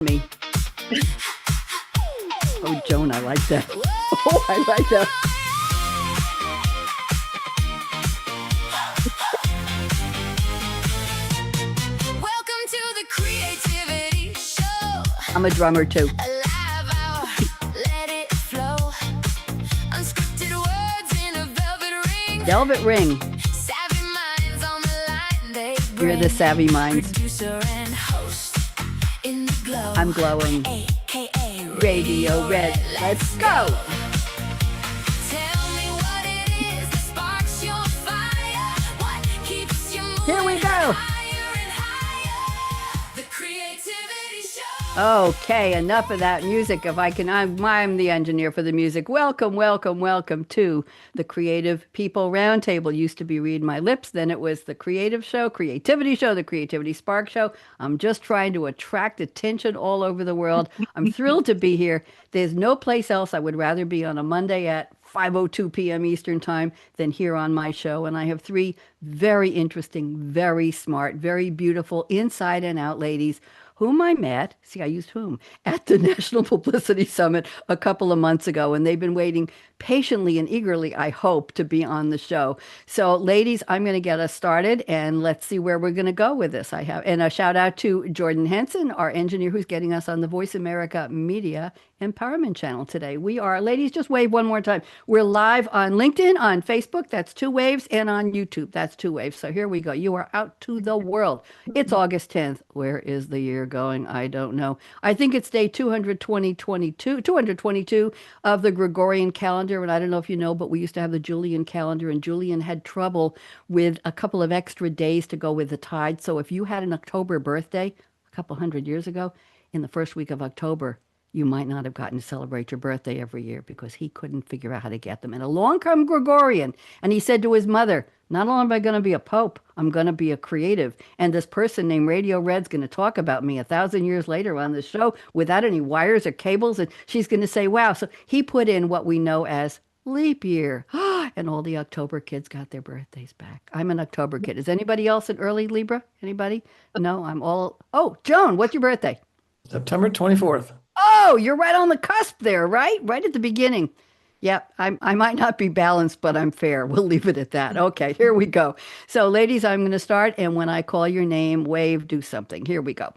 me. Oh, Joan, I like that. Oh, I like that. Welcome to the Creativity Show. I'm a drummer too. Alive out, let it flow. Unscripted words in a velvet ring. Velvet ring. Savvy minds on the line, they You're bring. the savvy minds. Producer and host in the glow. I'm glowing. AKA Radio Red. Let's go. Tell me what it is that sparks your fire. What keeps you moving Here we go. higher and higher. The Creativity Show. Okay, enough of that music. If I can, I'm the engineer for the music. Welcome, welcome, welcome to the Creative People Roundtable. Used to be Read My Lips, then it was the Creative Show, Creativity Show, the Creativity Spark Show. I'm just trying to attract attention all over the world. I'm thrilled to be here. There's no place else I would rather be on a Monday at 5:02 p.m. Eastern Time than here on my show. And I have three very interesting, very smart, very beautiful inside and out ladies whom I met, see, I used whom, at the National Publicity Summit a couple of months ago. And they've been waiting patiently and eagerly, I hope, to be on the show. So, ladies, I'm going to get us started and let's see where we're going to go with this. And a shout out to Jordan Henson, our engineer who's getting us on the Voice America Media Empowerment Channel today. We are, ladies, just wave one more time. We're live on LinkedIn, on Facebook, that's 2 waves, and on YouTube, that's 2 waves. So here we go. You are out to the world. It's August 10th. Where is the year going? I don't know. I think it's day 222 of the Gregorian calendar. And I don't know if you know, but we used to have the Julian calendar, and Julian had trouble with a couple of extra days to go with the tide. So if you had an October birthday a couple hundred years ago, in the first week of October, you might not have gotten to celebrate your birthday every year because he couldn't figure out how to get them. And along come Gregorian, and he said to his mother, not only am I going to be a pope, I'm going to be a creative. And this person named Radio Red's going to talk about me 1,000 years later on the show without any wires or cables. And she's going to say, wow. So he put in what we know as leap year. And all the October kids got their birthdays back. I'm an October kid. Is anybody else an early Libra? Anybody? No, I'm all. Oh, Joan, what's your birthday? September 24th. Oh, you're right on the cusp there, right? Right at the beginning. Yep, I might not be balanced, but I'm fair. We'll leave it at that. Okay, here we go. So, ladies, I'm going to start, and when I call your name, wave, do something. Here we go.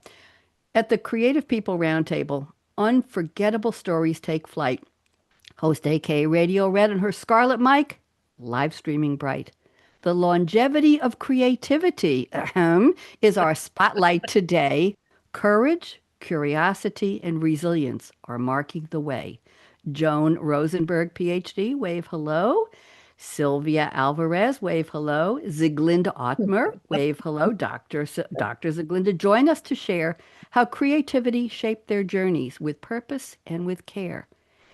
At the Creative People Roundtable, unforgettable stories take flight. Host akaRadio Red and her Scarlett Mic, live streaming bright. The longevity of creativity is our spotlight today. Courage, curiosity, and resilience are marking the way. Joan Rosenberg PhD, wave hello. Sylvia Alvarez, wave hello. Sieglinde Othmer, wave hello. Dr. Sieglinde, join us to share how creativity shaped their journeys with purpose and with care.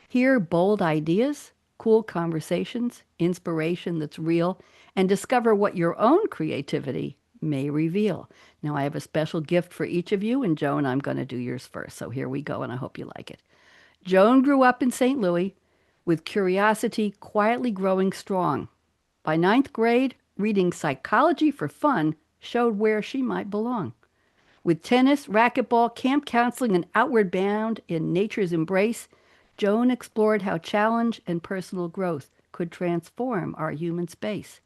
Hear bold ideas, cool conversations, inspiration that's real, and discover what your own creativity may reveal. Now, I have a special gift for each of you, and Joan, I'm going to do yours first. So here we go, and I hope you like it. Joan grew up in St. Louis with curiosity quietly growing strong. By 9th grade, reading psychology for fun showed where she might belong. With tennis, racquetball, camp counseling, and outward bound in nature's embrace, Joan explored how challenge and personal growth could transform our human space.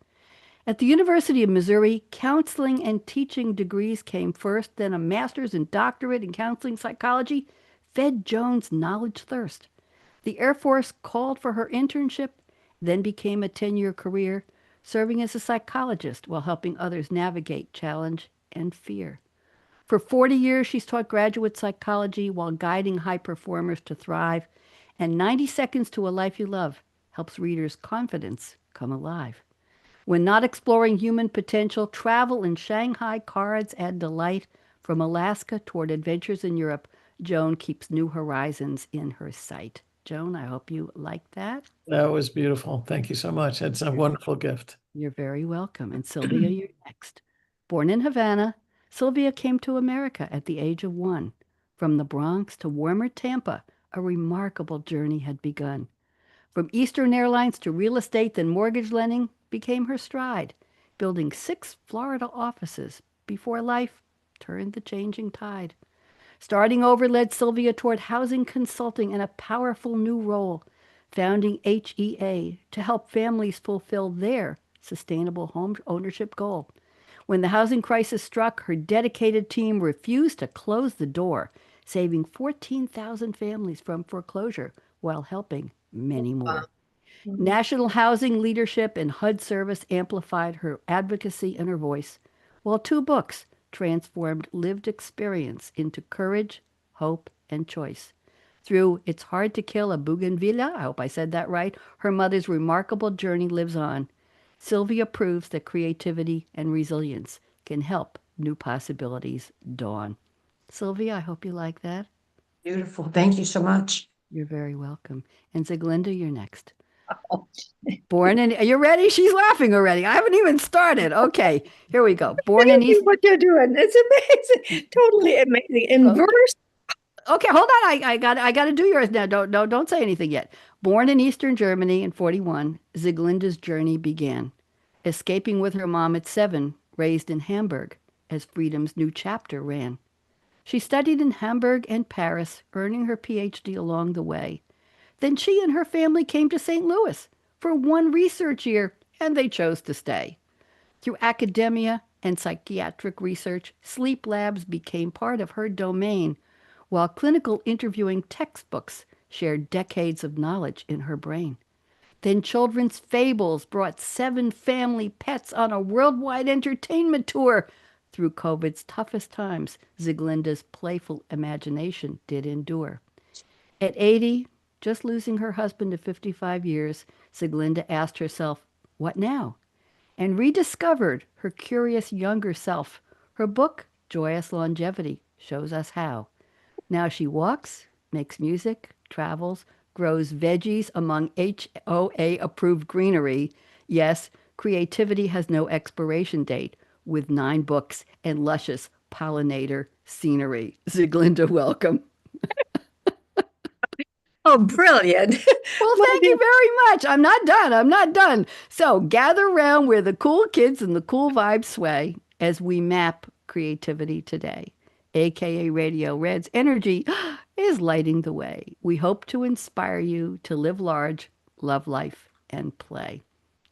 At the University of Missouri, counseling and teaching degrees came first, then a master's and doctorate in counseling psychology fed Joan's knowledge thirst. The Air Force called for her internship, then became a 10-year career, serving as a psychologist while helping others navigate challenge and fear. For 40 years, she's taught graduate psychology while guiding high performers to thrive, and 90 Seconds to a Life You Love helps readers' confidence come alive. When not exploring human potential, travel in Shanghai cards add delight. From Alaska toward adventures in Europe, Joan keeps new horizons in her sight. Joan, I hope you like that. That was beautiful. Thank you so much. It's a wonderful gift. You're very welcome. And Sylvia, you're next. Born in Havana, Sylvia came to America at the age of 1. From the Bronx to warmer Tampa, a remarkable journey had begun. From Eastern Airlines to real estate, then mortgage lending became her stride, building 6 Florida offices before life turned the changing tide. Starting over led Sylvia toward housing consulting and a powerful new role, founding HEA to help families fulfill their sustainable home ownership goal. When the housing crisis struck, her dedicated team refused to close the door, saving 14,000 families from foreclosure while helping many more. Mhm. National housing leadership and HUD service amplified her advocacy and her voice, while two books transformed lived experience into courage, hope, and choice. Through It's Hard to Kill a Bougainvillea, I hope I said that right, her mother's remarkable journey lives on. Sylvia proves that creativity and resilience can help new possibilities dawn. Sylvia, I hope you like that. Beautiful. Thank you so much. You're very welcome. And Sieglinde, you're next. Born in, are you ready? She's laughing already. I haven't even started. Okay, here we go. Born in East. What you're doing. It's amazing. Totally amazing. In Okay. verse. Okay, hold on. I got to do yours now. Don't say anything yet. Born in Eastern Germany in 41, Sieglinde's journey began. Escaping with her mom at 7, raised in Hamburg, as freedom's new chapter ran. She studied in Hamburg and Paris, earning her PhD along the way. Then she and her family came to St. Louis for one research year, and they chose to stay. Through academia and psychiatric research, sleep labs became part of her domain, while clinical interviewing textbooks shared decades of knowledge in her brain. Then children's fables brought 7 family pets on a worldwide entertainment tour. Through COVID's toughest times, Sieglinde's playful imagination did endure. At 80, just losing her husband of 55 years, Sieglinde asked herself, what now? And rediscovered her curious younger self. Her book, Joyous Longevity, shows us how. Now she walks, makes music, travels, grows veggies among HOA approved greenery. Yes, creativity has no expiration date, with 9 books and luscious pollinator scenery. Sieglinde, welcome. Oh, brilliant. Well, What thank a you very much. I'm not done. I'm not done. So gather round where the cool kids and the cool vibes sway as we map creativity today. akaRadioRed's energy is lighting the way. We hope to inspire you to live large, love life, and play.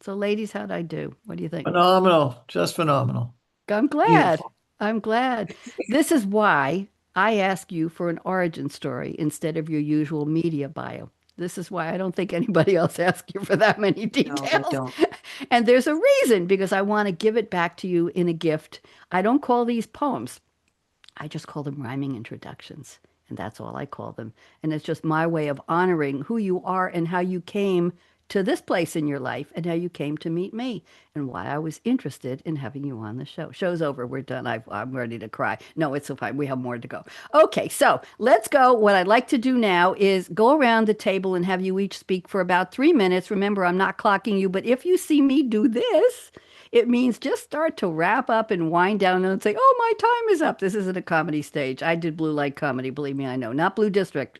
So, ladies, how'd I do? What do you think? Phenomenal, just phenomenal. I'm glad. beautiful. I'm glad. This is why I ask you for an origin story instead of your usual media bio. This is why I don't think anybody else asks you for that many No, they details. don't. And there's a reason because I want to give it back to you in a gift. I don't call these poems, I just call them rhyming introductions. And that's all I call them. And it's just my way of honoring who you are and how you came to this place in your life and how you came to meet me and why I was interested in having you on the show. Show's over. We're done. I'm ready to cry. No, it's so fine. We have more to go. Okay, so let's go. What I'd like to do now is go around the table and have you each speak for about 3 minutes. Remember, I'm not clocking you, but if you see me do this, it means just start to wrap up and wind down and say, oh, my time is up. This isn't a comedy stage. I did blue light comedy. Believe me, I know. Not Blue District,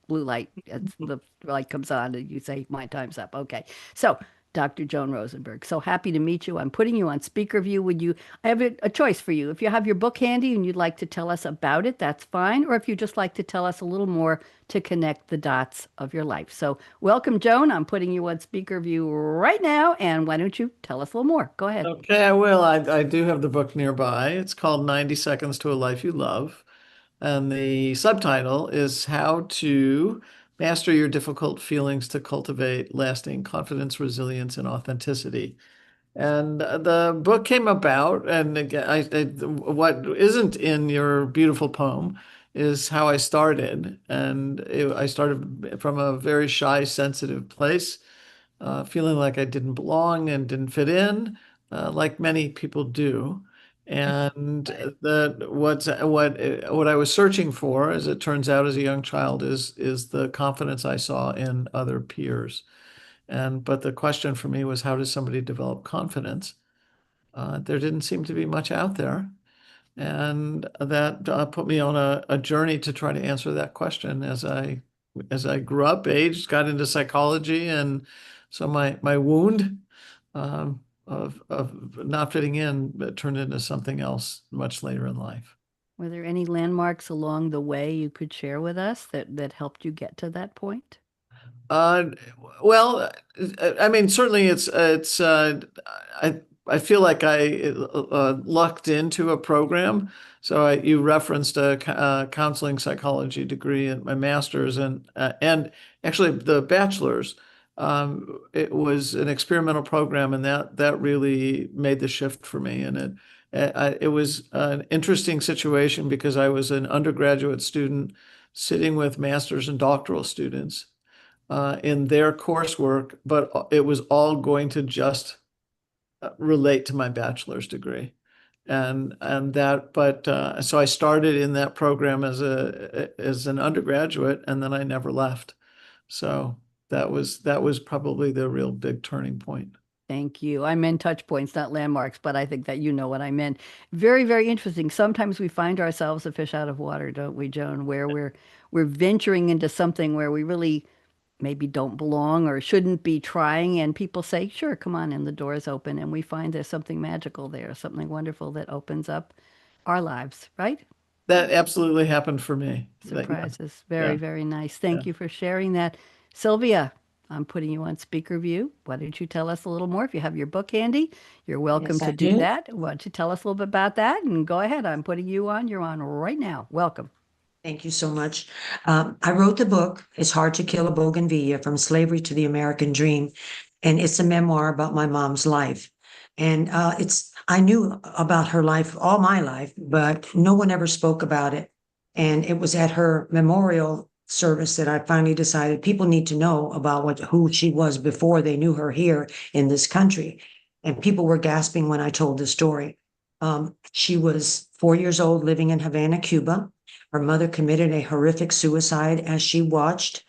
blue light. It's the light comes on and you say, my time's up. Okay. So, Dr. Joan Rosenberg, so happy to meet you. I'm putting you on speaker view. I have a choice for you. If you have your book handy and you'd like to tell us about it, that's fine. Or if you just like to tell us a little more to connect the dots of your life. So welcome, Joan. I'm putting you on speaker view right now. And why don't you tell us a little more? Go ahead. Okay, I will. I do have the book nearby. It's called 90 Seconds to a Life You Love. And the subtitle is How to Master Your Difficult Feelings to Cultivate Lasting Confidence, Resilience, and Authenticity. And the book came about, and again, what isn't in your beautiful poem is how I started. And I started from a very shy, sensitive place, feeling like I didn't belong and didn't fit in, like many people do. And that what I was searching for, as it turns out, as a young child, is the confidence I saw in other peers. But the question for me was, how does somebody develop confidence? There didn't seem to be much out there. And that put me on a journey to try to answer that question as I grew up, aged, got into psychology, and so my wound of not fitting in turned into something else much later in life. Were there any landmarks along the way you could share with us that helped you get to that point? Uh, well, I mean, certainly I I feel like I lucked into a program. So you referenced a counseling psychology degree in my master's and actually the bachelor's. It was an experimental program, and that really made the shift for me. And it was an interesting situation because I was an undergraduate student sitting with master's and doctoral students in their coursework, but it was all going to just relate to my bachelor's degree. And that, but so I started in that program as an undergraduate, and then I never left. So that was probably the real big turning point. Thank you. I meant touch points, not landmarks, but I think that you know what I meant. Very, very interesting. Sometimes we find ourselves a fish out of water, don't we, Joan, where we're venturing into something where we really maybe don't belong or shouldn't be trying, and people say, "Sure, come on in, the door is open," and we find there's something magical there, something wonderful that opens up our lives, right? That absolutely happened for me. Yeah, Surprises. Very, yeah, very nice. yeah. Thank you for sharing that. Sylvia, I'm putting you on speaker view. Why don't you tell us a little more? If you have your book handy, you're welcome Yes, to I do do. that. Why don't you tell us a little bit about that? And go ahead. I'm putting you on. You're on right now. Welcome. Thank you so much. I wrote the book, It's Hard to Kill a Bougainvillea From Slavery to the American Dream. And it's a memoir about my mom's life. And I knew about her life all my life, but no one ever spoke about it. And it was at her memorial service that I finally decided people need to know about who she was before they knew her here in this country. And people were gasping when I told the story. She was 4 years old, living in Havana, Cuba. Her mother committed a horrific suicide as she watched.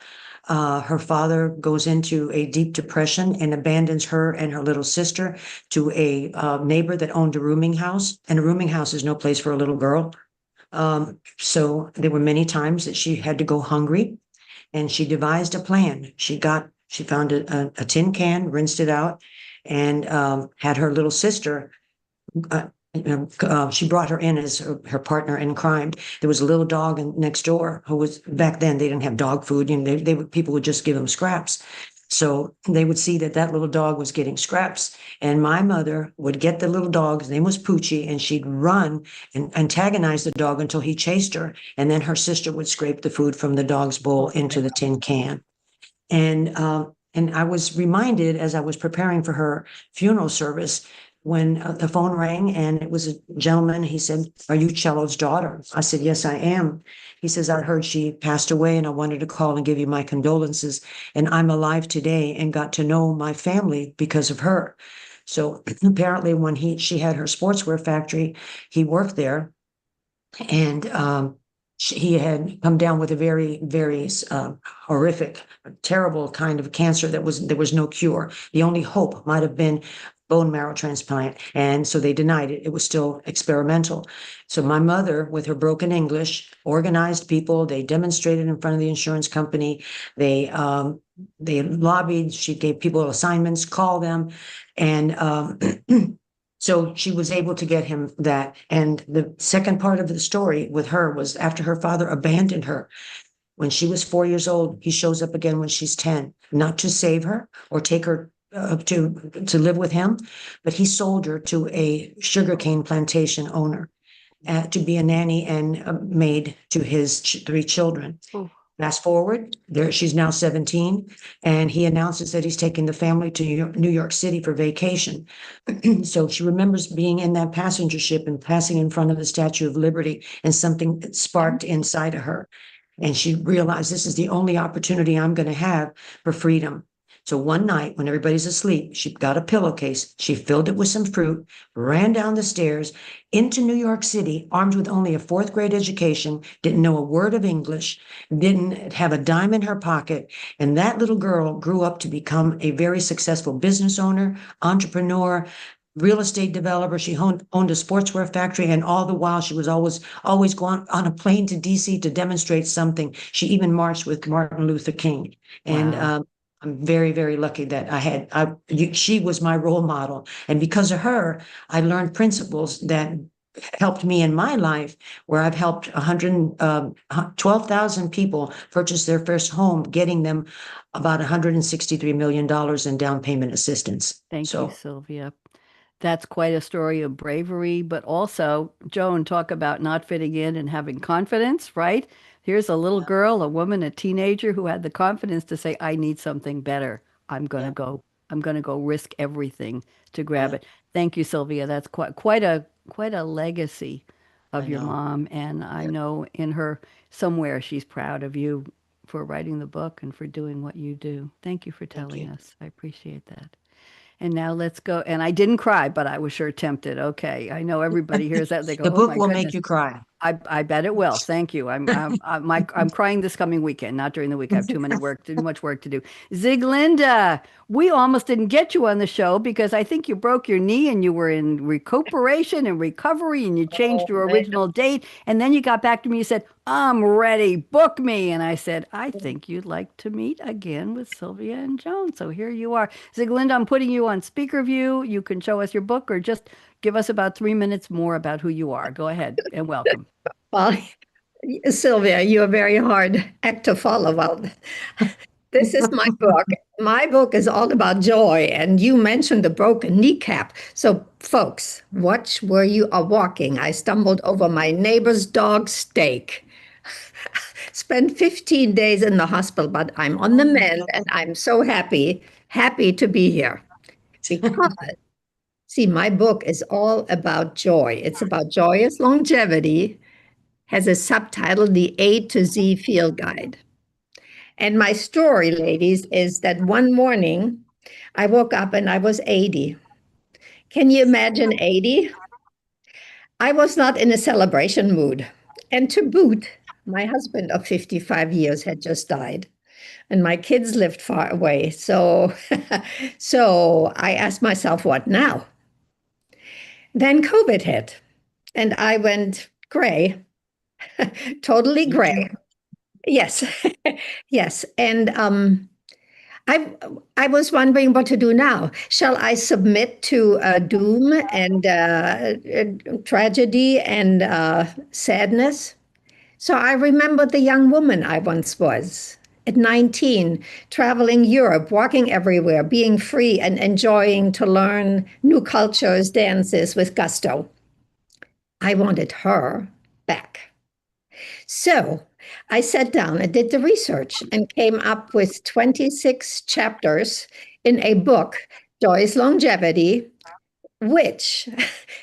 Her father goes into a deep depression and abandons her and her little sister to a neighbor that owned a rooming house. And a rooming house is no place for a little girl. So there were many times that she had to go hungry, and she devised a plan. She found a tin can, rinsed it out, and had her little sister she brought her in as her partner in crime. There was a little dog next door who was, back then they didn't have dog food, and people would just give them scraps. So they would see that little dog was getting scraps, and my mother would get the little dog. His name was Poochie, and she'd run and antagonize the dog until he chased her, and then her sister would scrape the food from the dog's bowl into the tin can. And I was reminded as I was preparing for her funeral service when the phone rang, and it was a gentleman. He said, "Are you Cello's daughter?" I said, "Yes, I am." He says, "I heard she passed away, and I wanted to call and give you my condolences. And I'm alive today and got to know my family because of her." So apparently when she had her sportswear factory, he worked there, and he had come down with a very, very horrific, terrible kind of cancer there was no cure. The only hope might have been bone marrow transplant, and so they denied it. It was still experimental. So my mother, with her broken English, organized people. They demonstrated in front of the insurance company. They lobbied. She gave people assignments, call them, and so she was able to get him that. And the second part of the story with her was after her father abandoned her. When she was 4 years old, he shows up again when she's 10, not to save her or take her to live with him, but he sold her to a sugarcane plantation owner to be a nanny and a maid to his 3 children. Oh, Fast forward, she's now 17, and he announces that he's taking the family to New York City for vacation. So she remembers being in that passenger ship and passing in front of the Statue of Liberty, and something sparked inside of her. And she realized, this is the only opportunity I'm going to have for freedom. So one night when everybody's asleep, she got a pillowcase, she filled it with some fruit, ran down the stairs into New York City, armed with only a fourth grade education, didn't know a word of English, didn't have a dime in her pocket. And that little girl grew up to become a very successful business owner, entrepreneur, real estate developer. She owned a sportswear factory, and all the while she was always going on a plane to DC to demonstrate something. She even marched with Martin Luther King. And wow. I'm very, very lucky that she was my role model. And because of her, I learned principles that helped me in my life, where I've helped 12,000 people purchase their first home, getting them about $163 million in down payment assistance. Thank you, So Sylvia. That's quite a story of bravery, but also, Joan, talk about not fitting in and having confidence, right? Here's a little girl, a woman, a teenager who had the confidence to say, I need something better. I'm gonna yeah, go, I'm gonna go risk everything to grab yeah, it. Thank you, Sylvia. That's quite a legacy I of your know. mom. And I Yeah, know in her somewhere she's proud of you for writing the book and for doing what you do. Thank you for thank telling you. us. I appreciate that. And now let's go. And I didn't cry, but I was sure tempted. Okay. I know everybody hears that. They go, The oh book my will make goodness. you cry. I bet it will. Thank you. I'm crying this coming weekend, not during the week. I have too much work to do. Sieglinde, we almost didn't get you on the show because I think you broke your knee and you were in recuperation and recovery and you changed Oh, your man. original date. And then you got back to me and said, I'm ready, book me. And I said, I think you'd like to meet again with Sylvia and Joan. So here you are. Sieglinde, I'm putting you on speaker view. You can show us your book or just give us about 3 minutes more about who you are. Go ahead and welcome. Well, Sylvia, you're a very hard act to follow. Well, this is my book. My book is all about joy, and you mentioned the broken kneecap. So, folks, watch where you are walking. I stumbled over my neighbor's dog steak. Spent 15 days in the hospital, but I'm on the mend, and I'm so happy to be here. Because, see, my book is all about joy. It's about joyous longevity, has a subtitle, The A to Z Field Guide. And my story, ladies, is that one morning I woke up and I was 80. Can you imagine 80? I was not in a celebration mood. And to boot, my husband of 55 years had just died and my kids lived far away. So so I asked myself, what now? Then COVID hit and I went gray, totally Me too. gray. Yes. Yes. And I I was wondering what to do now. Shall I submit to doom and tragedy and sadness? So I remembered the young woman I once was at 19, traveling Europe, walking everywhere, being free and enjoying to learn new cultures, dances with gusto. I wanted her back. So I sat down and did the research and came up with 26 chapters in a book, Joy's Longevity, which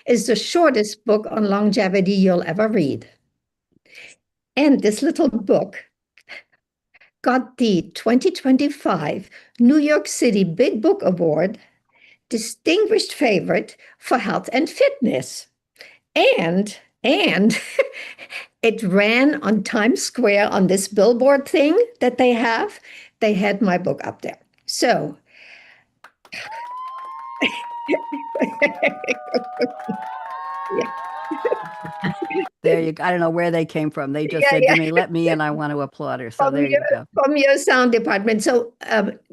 is the shortest book on longevity you'll ever read. And this little book got the 2025 New York City Big Book Award, distinguished favorite for health and fitness. And it ran on Times Square on this billboard thing that they have. They had my book up there. So yeah, There you go. I don't know where they came from. They just yeah, said to yeah. me, let me in. I want to applaud her. So From there you your go. from your sound department. So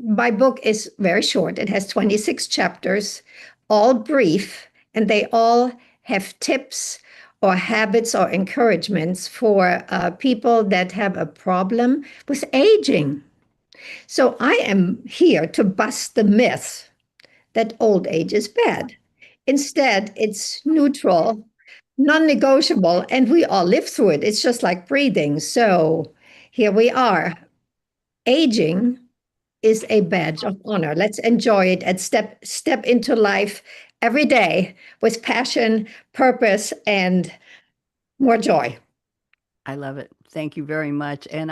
my book is very short. It has 26 chapters, all brief, and they all have tips or habits or encouragements for people that have a problem with aging. So I am here to bust the myth that old age is bad. Instead, it's neutral, non negotiable, and we all live through it. It's just like breathing. So here we are. Aging is a badge of honor. Let's enjoy it and step into life every day with passion, purpose, and more joy. I love it. Thank you very much. And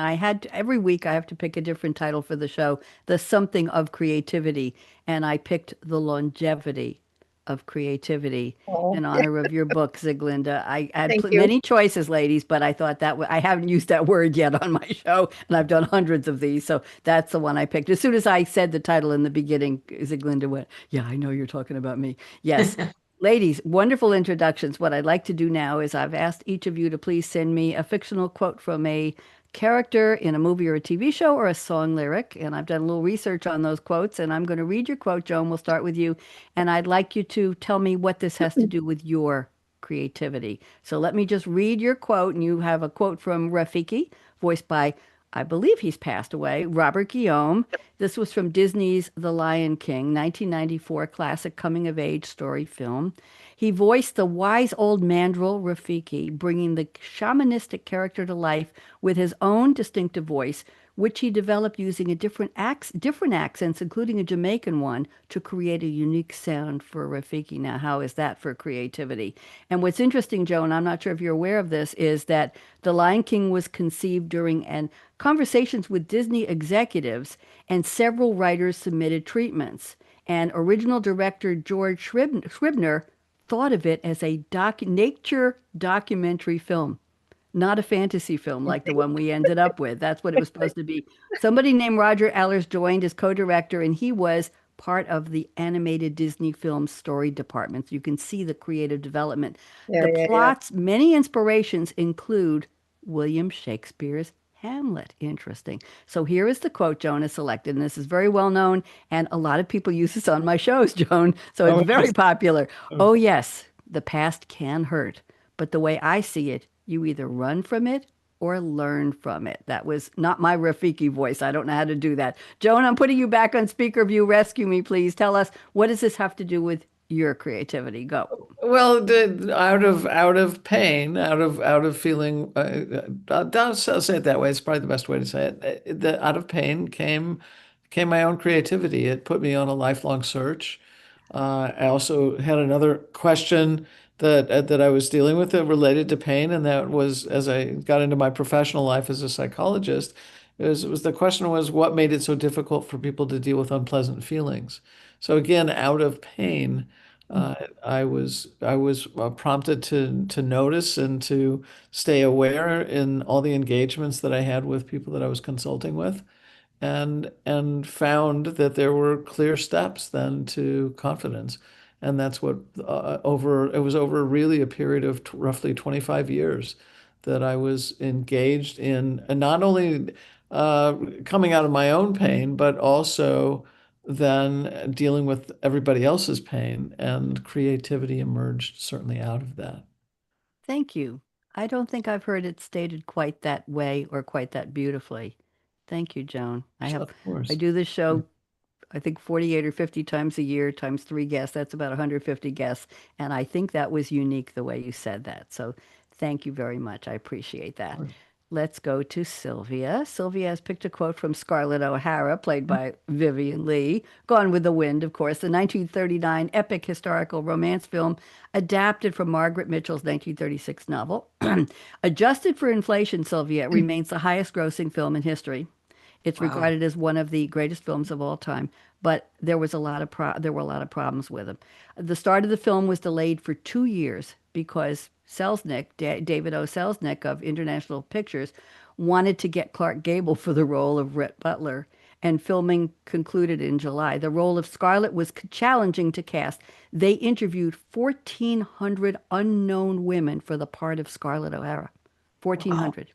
every week I have to pick a different title for the show, the something of creativity. And I picked the longevity of creativity Oh, in honor of your book, Sieglinde. I had thank you. many choices, ladies, but I thought I haven't used that word yet on my show, and I've done hundreds of these. So that's the one I picked. As soon as I said the title in the beginning, Sieglinde went, yeah, I know you're talking about me. Yes. Ladies, wonderful introductions. What I'd like to do now is I've asked each of you to please send me a fictional quote from a character in a movie or a TV show or a song lyric. And I've done a little research on those quotes, and I'm going to read your quote. Joan, we'll start with you. And I'd like you to tell me what this has to do with your creativity. So let me just read your quote, and you have a quote from Rafiki, voiced by, I believe he's passed away, Robert Guillaume. This was from Disney's The Lion King, 1994 classic coming-of-age story film. He voiced the wise old mandrill Rafiki, bringing the shamanistic character to life with his own distinctive voice, which he developed using different accents, including a Jamaican one, to create a unique sound for Rafiki. Now, how is that for creativity? And what's interesting, Joan, I'm not sure if you're aware of this, is that The Lion King was conceived during conversations with Disney executives, and several writers submitted treatments. And original director George Scribner thought of it as a nature documentary film, not a fantasy film like the one we ended up with. That's what it was supposed to be. Somebody named Roger Allers joined as co-director, and he was part of the animated Disney film story department. So you can see the creative development. The plots, many inspirations include William Shakespeare's Hamlet. Interesting. So here is the quote Joan has selected, and this is very well known, and a lot of people use this on my shows, Joan. So it's very popular. Oh, yes, the past can hurt, but the way I see it, you either run from it or learn from it. That was not my Rafiki voice. I don't know how to do that. Joan, I'm putting you back on speaker view. Rescue me, please. Tell us, what does this have to do with your creativity? Go. Well, out of pain, out of feeling, I'll say it that way. It's probably the best way to say it. Out of pain came my own creativity. It put me on a lifelong search. I also had another question that I was dealing with that related to pain, and that was, as I got into my professional life as a psychologist, the question was, what made it so difficult for people to deal with unpleasant feelings? So again, out of pain, I was prompted to notice and to stay aware in all the engagements that I had with people that I was consulting with, and found that there were clear steps then to confidence. And that's what it was over really a period of roughly 25 years that I was engaged in, and not only coming out of my own pain, but also then dealing with everybody else's pain, and creativity emerged certainly out of that. Thank you. I don't think I've heard it stated quite that way or quite that beautifully. Thank you, Joan. Of course. I do this show, I think 48 or 50 times a year, times 3 guests. That's about 150 guests. And I think that was unique the way you said that. So thank you very much. I appreciate that. Let's go to Sylvia. Sylvia has picked a quote from Scarlett O'Hara, played by Vivian Lee. Gone with the Wind, of course, the 1939 epic historical romance film adapted from Margaret Mitchell's 1936 novel. Adjusted for inflation, Sylvia, it remains the highest grossing film in history. It's regarded as one of the greatest films of all time, but there were a lot of problems with it. The start of the film was delayed for 2 years because David O. Selznick of International Pictures, wanted to get Clark Gable for the role of Rhett Butler, and filming concluded in July. The role of Scarlett was challenging to cast. They interviewed 1,400 unknown women for the part of Scarlett O'Hara. 1,400.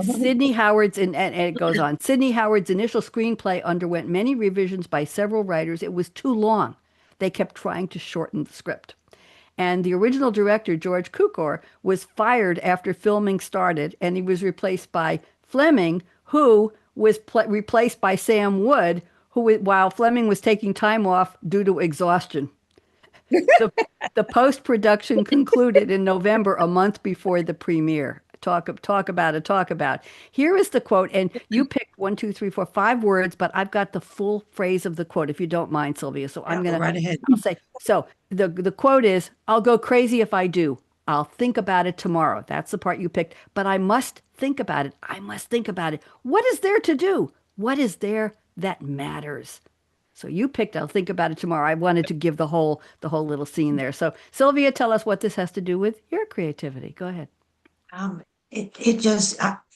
Sidney Howard's, and it goes on, Sidney Howard's initial screenplay underwent many revisions by several writers. It was too long. They kept trying to shorten the script. And the original director, George Cukor, was fired after filming started, and he was replaced by Fleming, who was replaced by Sam Wood, while Fleming was taking time off due to exhaustion. The post-production concluded in November, a month before the premiere. Talk about. Here is the quote, and you picked 1, 2, 3, 4, 5 words, but I've got the full phrase of the quote, if you don't mind, Sylvia. So I'm going to right ahead. I'll say, so the quote is, "I'll go crazy if I do. I'll think about it tomorrow." That's the part you picked, but I must think about it. I must think about it. What is there to do? What is there that matters? So you picked, "I'll think about it tomorrow." I wanted to give the whole little scene there. So Sylvia, tell us what this has to do with your creativity. Go ahead.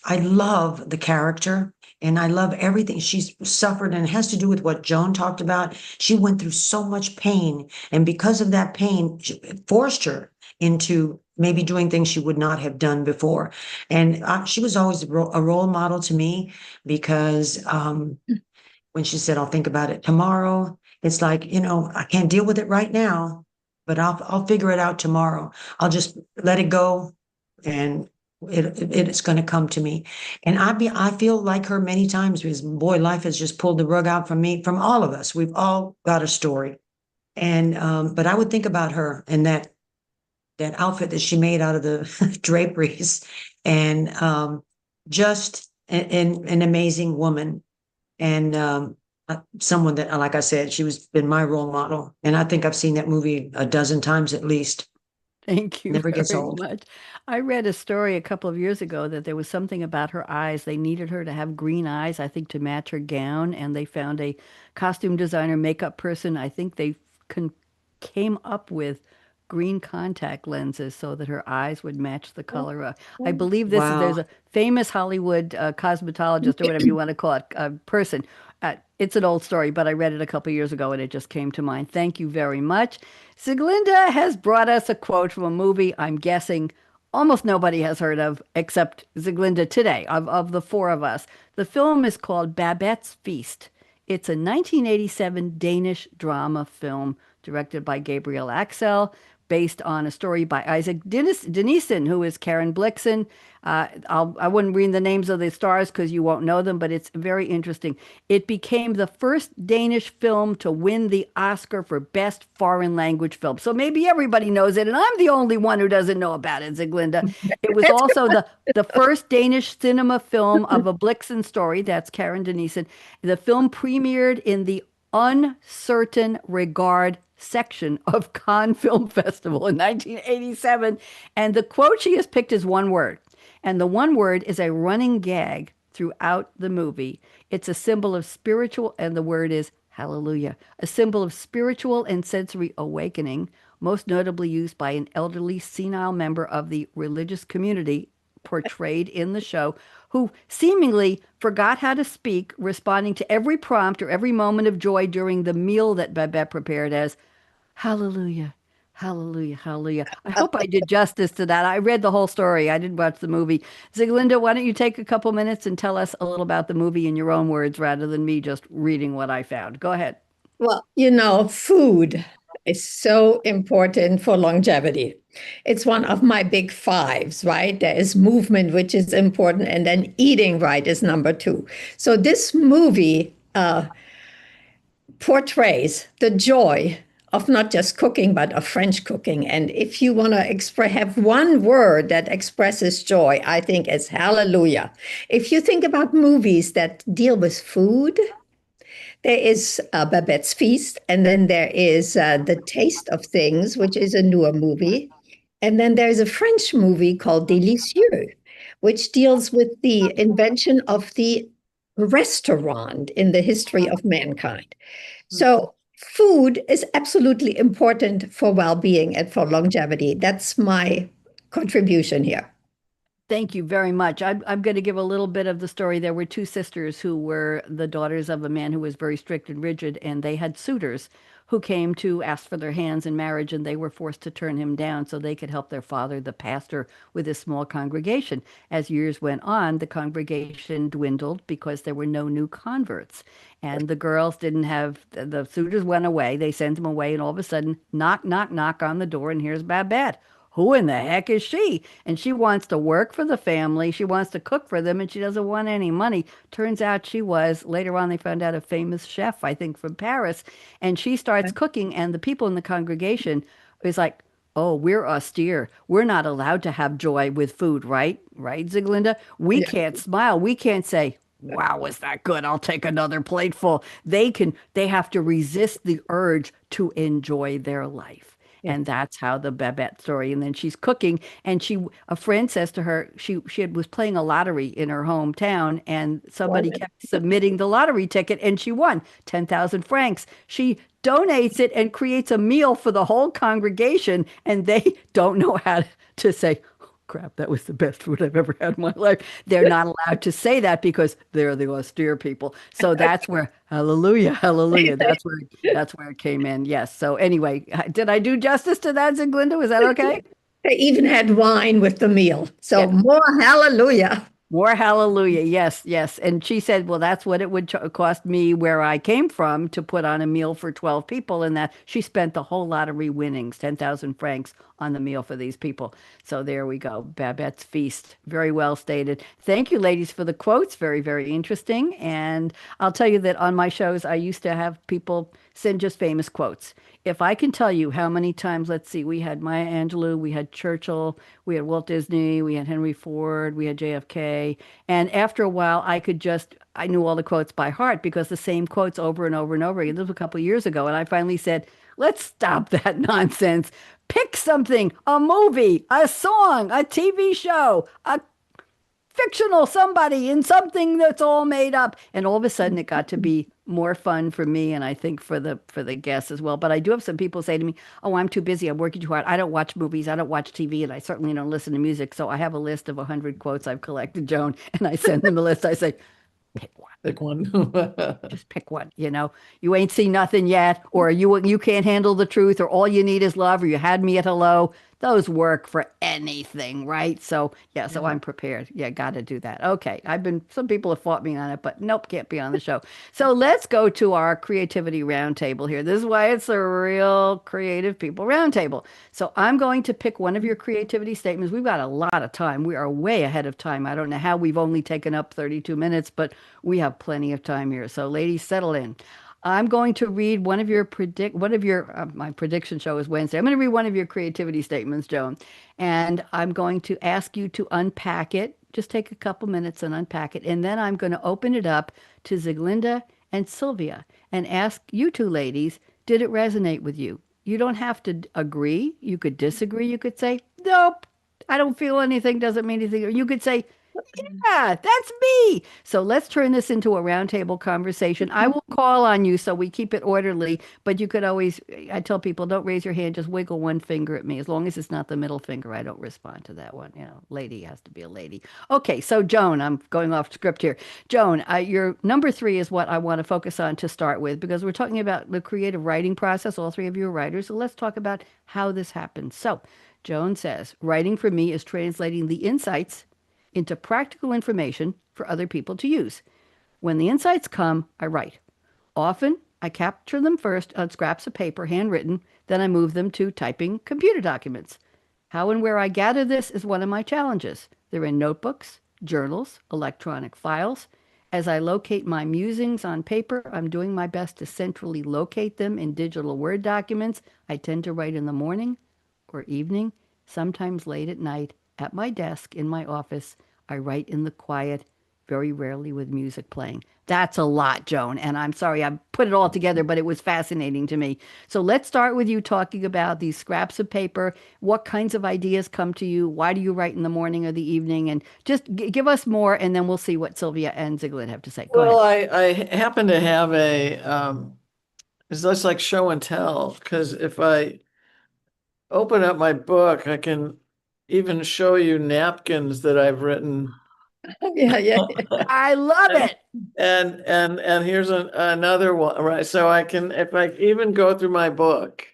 I love the character, and I love everything she's suffered, and it has to do with what Joan talked about. She went through so much pain, and because of that pain, it forced her into maybe doing things she would not have done before. And she was always a role model to me, because when she said, "I'll think about it tomorrow," it's like, I can't deal with it right now, but I'll figure it out tomorrow. I'll just let it go, and it's going to come to me. And I feel like her many times, because boy, life has just pulled the rug out from me, from all of us. We've all got a story. And but I would think about her and that outfit that she made out of the draperies, and just an amazing woman, and someone that, like I said, she was been my role model. And I think I've seen that movie a dozen times at least. Thank you Never gets very old. much. I read a story a couple of years ago that there was something about her eyes. They needed her to have green eyes, I think, to match her gown, and they found a costume designer, makeup person. I think they con came up with green contact lenses so that her eyes would match the color. I believe there's Wow. a famous Hollywood cosmetologist or whatever you want to call it, person. It's an old story, but I read it a couple years ago and it just came to mind. Thank you very much. Sieglinde has brought us a quote from a movie I'm guessing almost nobody has heard of except Sieglinde today, of the four of us. The film is called Babette's Feast. It's a 1987 Danish drama film directed by Gabriel Axel, based on a story by Isaac Dinesen, who is Karen Blixen. I wouldn't read the names of the stars because you won't know them, but it's very interesting. It became the first Danish film to win the Oscar for Best Foreign Language Film. So maybe everybody knows it, and I'm the only one who doesn't know about it, Sieglinde. It was That's also the first Danish cinema film of a Blixen story. That's Karen Dinesen. The film premiered in the Uncertain Regard section of Cannes Film Festival in 1987. And the quote she has picked is one word. And the one word is a running gag throughout the movie. It's a symbol of spiritual, and the word is hallelujah, a symbol of spiritual and sensory awakening, most notably used by an elderly senile member of the religious community portrayed in the show, who seemingly forgot how to speak, responding to every prompt or every moment of joy during the meal that Babette prepared as hallelujah, hallelujah, hallelujah. I hope I did justice to that. I read the whole story. I didn't watch the movie. Sieglinde, why don't you take a couple minutes and tell us a little about the movie in your own words rather than me just reading what I found. Go ahead. Well, food is so important for longevity. It's one of my big fives, right? There is movement, which is important, and then eating right is number two. So this movie portrays the joy of not just cooking, but of French cooking. And if you want to have one word that expresses joy, I think it's hallelujah. If you think about movies that deal with food, there is Babette's Feast, and then there is The Taste of Things, which is a newer movie. And then there's a French movie called Délicieux, which deals with the invention of the restaurant in the history of mankind. So food is absolutely important for well-being and for longevity. That's my contribution here. Thank you very much. I'm going to give a little bit of the story. There were two sisters who were the daughters of a man who was very strict and rigid, and they had suitors who came to ask for their hands in marriage, and they were forced to turn him down so they could help their father, the pastor, with his small congregation. As years went on, the congregation dwindled because there were no new converts. And the girls didn't have, the suitors went away. They sent them away, and all of a sudden, knock, knock, knock on the door, and here's Babette. Who in the heck is she? And she wants to work for the family. She wants to cook for them, and she doesn't want any money. Turns out she was, later on, they found out, a famous chef, I think, from Paris. And she starts cooking, and the people in the congregation is like, oh, we're austere. We're not allowed to have joy with food, right? Right, Sieglinde? We can't smile. We can't say, wow, was that good? I'll take another plateful. They have to resist the urge to enjoy their life. And that's how the Babette story. And then she's cooking, and a friend says to her, was playing a lottery in her hometown, and somebody kept submitting the lottery ticket, and she won 10,000 francs. She donates it and creates a meal for the whole congregation, and they don't know how to say, crap, that was the best food I've ever had in my life. They're not allowed to say that because they're the austere people. So that's where hallelujah, hallelujah. That's where it came in. Yes. So anyway, did I do justice to that, Sieglinde? Was that okay? They even had wine with the meal. So Yeah. more hallelujah. More hallelujah. Yes, yes. And she said, well, that's what it would cost me where I came from to put on a meal for 12 people. And that she spent the whole lottery winnings, 10,000 francs on the meal for these people. So there we go. Babette's feast. Very well stated. Thank you, ladies, for the quotes. Very, very interesting. And I'll tell you that on my shows, I used to have people send just famous quotes. If I can tell you how many times, let's see, we had Maya Angelou, we had Churchill, we had Walt Disney, we had Henry Ford, we had JFK. And after a while, I knew all the quotes by heart because the same quotes over and over and over again. This was a couple of years ago. And I finally said, let's stop that nonsense. Pick something, a movie, a song, a TV show, a fictional somebody in something that's all made up. And all of a sudden it got to be more fun for me and I think for the guests as well. But I do have some people say to me, "Oh, I'm too busy. I'm working too hard. I don't watch movies. I don't watch TV, and I certainly don't listen to music." So I have a list of 100 quotes I've collected, Joan, and I send them a list. I say, pick one. Pick one. Just pick one. You ain't seen nothing yet, or you can't handle the truth, or all you need is love, or you had me at hello. Those work for anything, right? So yeah, so I'm prepared. Yeah, got to do that. Okay, some people have fought me on it, but nope, can't be on the show. So let's go to our creativity roundtable here. This is why it's a real creative people roundtable. So I'm going to pick one of your creativity statements. We've got a lot of time. We are way ahead of time. I don't know how we've only taken up 32 minutes, but we have plenty of time here. So ladies, settle in. I'm going to read my prediction show is Wednesday. I'm going to read one of your creativity statements, Joan, and I'm going to ask you to unpack it. Just take a couple minutes and unpack it. And then I'm going to open it up to Sieglinde and Sylvia and ask you two ladies, did it resonate with you? You don't have to agree. You could disagree. You could say, nope, I don't feel anything, doesn't mean anything. Or you could say, yeah, that's me. So let's turn this into a roundtable conversation. I will call on you so we keep it orderly, but you could always, I tell people, don't raise your hand, just wiggle one finger at me. As long as it's not the middle finger, I don't respond to that one. Lady has to be a lady. Okay, so Joan, I'm going off script here. Joan, your number 3 is what I want to focus on to start with because we're talking about the creative writing process. All 3 of you are writers, so let's talk about how this happens. So Joan says, writing for me is translating the insights into practical information for other people to use. When the insights come, I write. Often, I capture them first on scraps of paper, handwritten, then I move them to typing computer documents. How and where I gather this is one of my challenges. They're in notebooks, journals, electronic files. As I locate my musings on paper, I'm doing my best to centrally locate them in digital Word documents. I tend to write in the morning or evening, sometimes late at night, at my desk in my office. I write in the quiet, very rarely with music playing. That's a lot, Joan, and I'm sorry I put it all together, but it was fascinating to me. So let's start with you talking about these scraps of paper. What kinds of ideas come to you? Why do you write in the morning or the evening? And just give us more, and then we'll see what Sylvia and Sieglinde have to say. Go Well, ahead. I happen to have it's less like show and tell, because if I open up my book, I can even show you napkins that I've written. Yeah. I love it. And here's another one, right? So I can, if I even go through my book,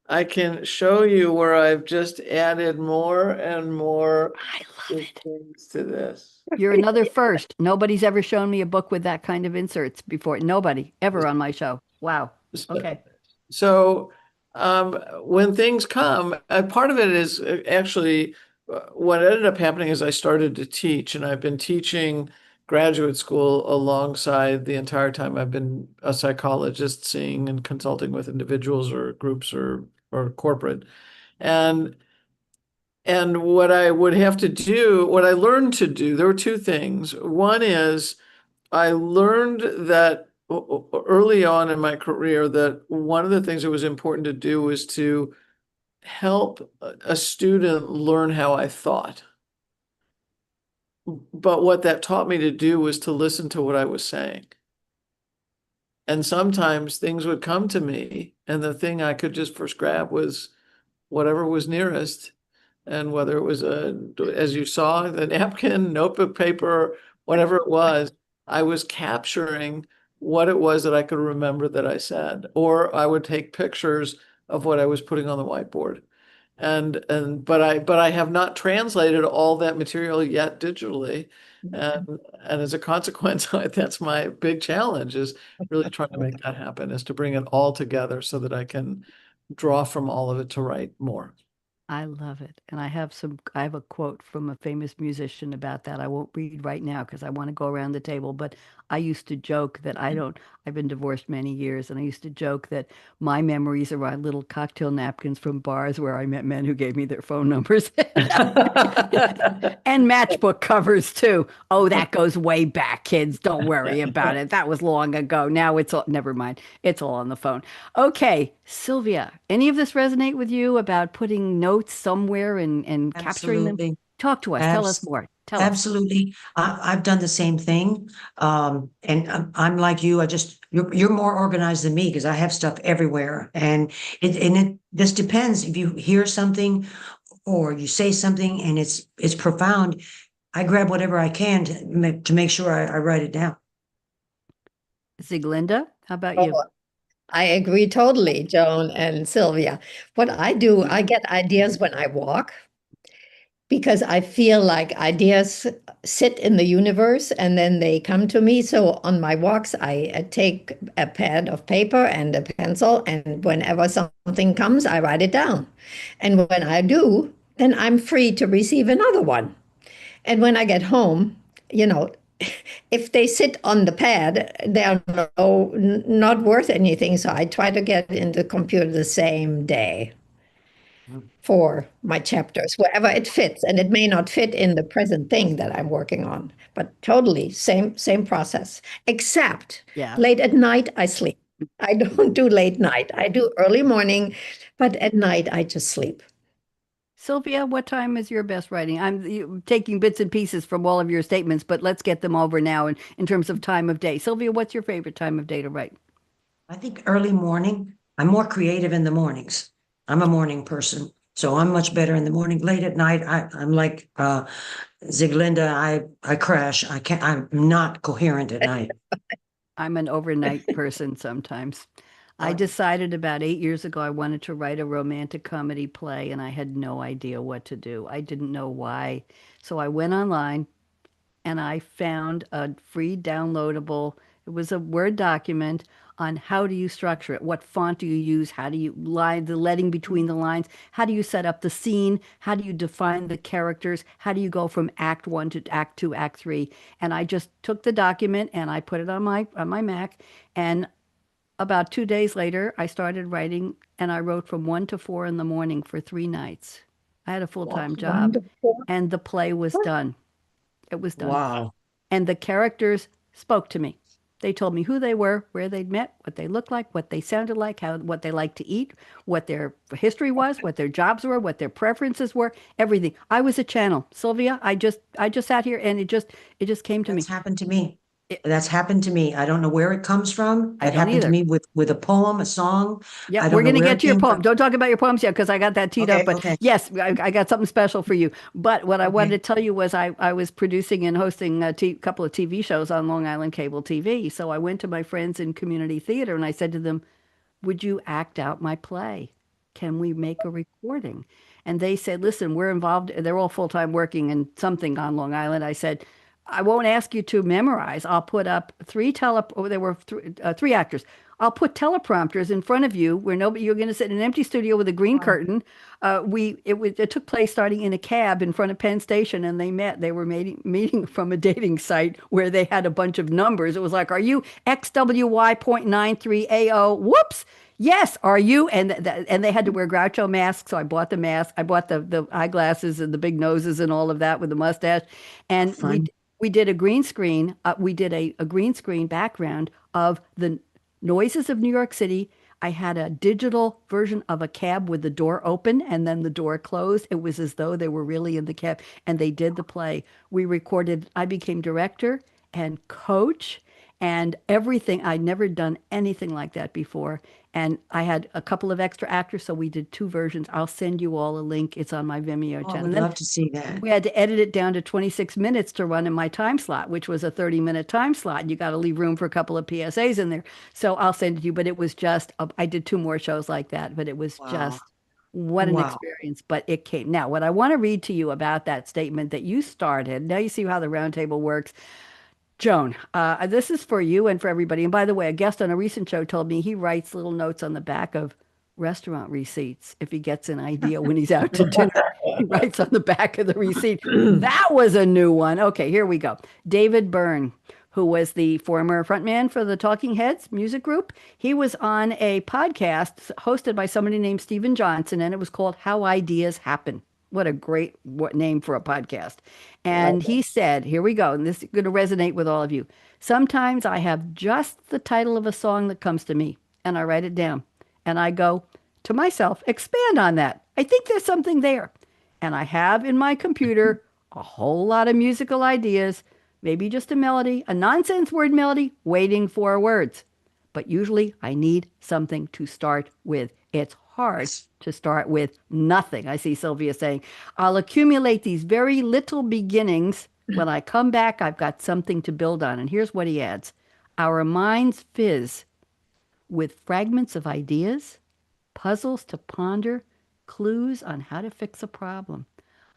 I can show you where I've just added more and more I love it. things to this. You're another first. Nobody's ever shown me a book with that kind of inserts before. Nobody ever on my show. Wow. Okay. So when things come, part of it is actually what ended up happening is I started to teach, and I've been teaching graduate school alongside the entire time I've been a psychologist, seeing and consulting with individuals or groups or corporate. And what I would have to do, what I learned to do, there were 2 things. One is I learned that early on in my career that one of the things that was important to do was to help a student learn how I thought. But what that taught me to do was to listen to what I was saying. And sometimes things would come to me, and the thing I could just first grab was whatever was nearest. And whether it was as you saw, the napkin, notebook paper, whatever it was, I was capturing what it was that I could remember that I said, or I would take pictures of what I was putting on the whiteboard. But I have not translated all that material yet digitally. And as a consequence, that's my big challenge is really trying to make that happen, is to bring it all together so that I can draw from all of it to write more. I love it. And I have a quote from a famous musician about that. I won't read right now because I want to go around the table, but I used to joke that I've been divorced many years, and I used to joke that my memories are on little cocktail napkins from bars where I met men who gave me their phone numbers. And matchbook covers too. Oh, that goes way back, kids. Don't worry about it. That was long ago. Now it's all, never mind. It's all on the phone. Okay, Sylvia, any of this resonate with you about putting notes somewhere and capturing them? Absolutely. Talk to us. Tell us Abs- more. Tell us. Absolutely. I've done the same thing. And I'm like you. You're more organized than me because I have stuff everywhere. And it just depends. If you hear something or you say something and it's profound, I grab whatever I can to make sure I write it down. Sieglinde, how about you? Oh, I agree totally, Joan and Sylvia. What I do, I get ideas when I walk because I feel like ideas sit in the universe and then they come to me. So on my walks, I take a pad of paper and a pencil, and whenever something comes, I write it down. And when I do, then I'm free to receive another one. And when I get home, you know, if they sit on the pad, they are not worth anything. So I try to get in the computer the same day for my chapters, wherever it fits. And it may not fit in the present thing that I'm working on, but totally same process. Except Yeah. late at night, I sleep. I don't do late night. I do early morning, but at night I just sleep. Sylvia, what time is your best writing? Taking bits and pieces from all of your statements, but let's get them over now in terms of time of day. Sylvia, what's your favorite time of day to write? I think early morning. I'm more creative in the mornings. I'm a morning person. So I'm much better in the morning. Late at night, I'm like Sieglinde, I crash. I'm not coherent at night. I'm an overnight person sometimes. I decided about 8 years ago I wanted to write a romantic comedy play, and I had no idea what to do. I didn't know why. So I went online and I found a free downloadable, it was a Word document on how do you structure it, what font do you use, how do you line the letting between the lines, how do you set up the scene, how do you define the characters, how do you go from act one to act two, act three. And I just took the document and I put it on my Mac, and about 2 days later I started writing, and I wrote from 1 to 4 in the morning for 3 nights. I had a full-time job, Wonderful. and the play was done. It was done. Wow. And the characters spoke to me. They told me who they were, where they'd met, what they looked like, what they sounded like, what they liked to eat, what their history was, what their jobs were, what their preferences were, everything. I was a channel. Sylvia, I just sat here and it just came to me. That's happened to me. It- That's happened to me. I don't know where it comes from. I It don't happened to either. me with a poem, a song. Yeah, I we're don't know going to where get it to your came poem. from. Don't talk about your poems yet because I got that teed up. Okay, But okay, yes, I got something special for you. But what I wanted to okay. tell you was I was producing and hosting a couple of TV shows on Long Island cable TV. So I went to my friends in community theater and I said to them, would you act out my play? Can we make a recording? And they said, listen, we're involved. They're all full-time working in something on Long Island. I said, I won't ask you to memorize. I'll put up there were three actors. I'll put teleprompters in front of you where nobody, you're going to sit in an empty studio with a green Wow. curtain. It took place starting in a cab in front of Penn Station, and they were meeting from a dating site where they had a bunch of numbers. It was like, are you XWY.93AO? Whoops. Yes, are you? And they had to wear Groucho masks, so I bought the mask. I bought the eyeglasses and the big noses and all of that with the mustache. And Fun. we did a green screen. We did a green screen background of the noises of New York City. I had a digital version of a cab with the door open and then the door closed. It was as though they were really in the cab, and they did the play. We recorded, I became director and coach and everything. I'd never done anything like that before. And I had a couple of extra actors, so we did two versions. I'll send you all a link. It's on my Vimeo Oh, I channel. would And then love to see that. we had to edit it down to 26 minutes to run in my time slot, which was a 30-minute time slot. You got to leave room for a couple of PSAs in there. So I'll send it to you. But it was just, I did two more shows like that, but it was Wow. just What an Wow. experience, but it came. Now, what I want to read to you about that statement that you started, now you see how the roundtable works. Joan, this is for you and for everybody. And by the way, a guest on a recent show told me he writes little notes on the back of restaurant receipts if he gets an idea when he's out to dinner. He writes on the back of the receipt. That was a new one. Okay, here we go. David Byrne, who was the former frontman for the Talking Heads music group, he was on a podcast hosted by somebody named Stephen Johnson, and it was called How Ideas Happen. What a great name for a podcast. And he said, here we go, and this is going to resonate with all of you. Sometimes I have just the title of a song that comes to me, and I write it down. And I go to myself, expand on that. I think there's something there. And I have in my computer a whole lot of musical ideas, maybe just a melody, a nonsense word melody, waiting for words. But usually I need something to start with. It's hard to start with nothing. I see Sylvia saying, I'll accumulate these very little beginnings. When I come back, I've got something to build on. And here's what he adds. Our minds fizz with fragments of ideas, puzzles to ponder, clues on how to fix a problem.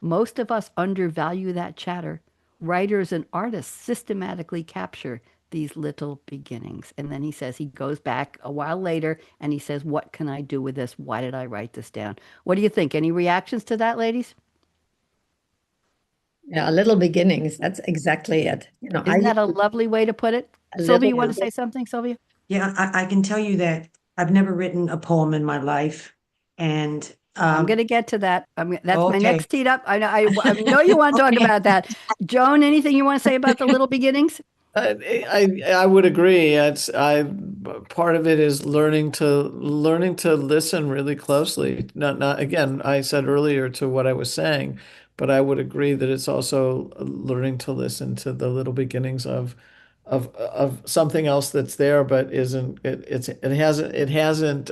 Most of us undervalue that chatter. Writers and artists systematically capture these little beginnings. And then he says, he goes back a while later and he says, what can I do with this? Why did I write this down? What do you think? Any reactions to that, ladies? Yeah, little beginnings. That's exactly it. Isn't that a lovely way to put it? A Sylvia, you little- want to say something, Sylvia? Yeah, I can tell you that I've never written a poem in my life. And I'm going to get to that. That's my Okay. next teed up. I know you want to talk about that. Joan, anything you want to say about the little beginnings? I would agree. Part of it is learning to listen really closely. Not again, I said earlier to what I was saying, but I would agree that it's also learning to listen to the little beginnings of something else that's there, but isn't it hasn't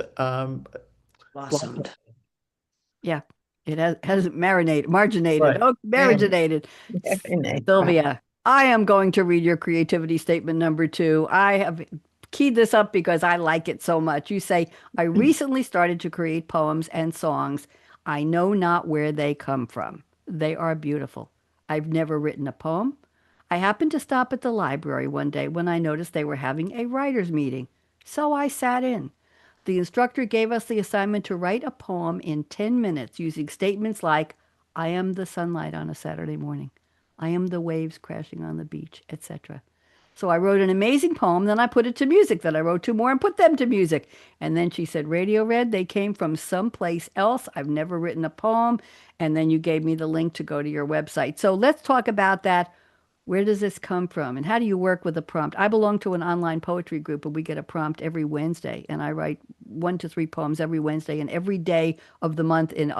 blossomed. Yeah, it hasn't marinated, marginated. Right. Oh, marinated. Definitely. Sylvia, I am going to read your creativity statement number 2. I have keyed this up because I like it so much. You say, I recently started to create poems and songs. I know not where they come from. They are beautiful. I've never written a poem. I happened to stop at the library one day when I noticed they were having a writer's meeting. So I sat in. The instructor gave us the assignment to write a poem in 10 minutes using statements like, I am the sunlight on a Saturday morning. I am the waves crashing on the beach, etc. So I wrote an amazing poem, then I put it to music, then I wrote 2 more and put them to music. And then she said, Radio Red, they came from someplace else. I've never written a poem. And then you gave me the link to go to your website. So let's talk about that. Where does this come from? And how do you work with a prompt? I belong to an online poetry group, and we get a prompt every Wednesday. And I write 1 to 3 poems every Wednesday and every day of the month in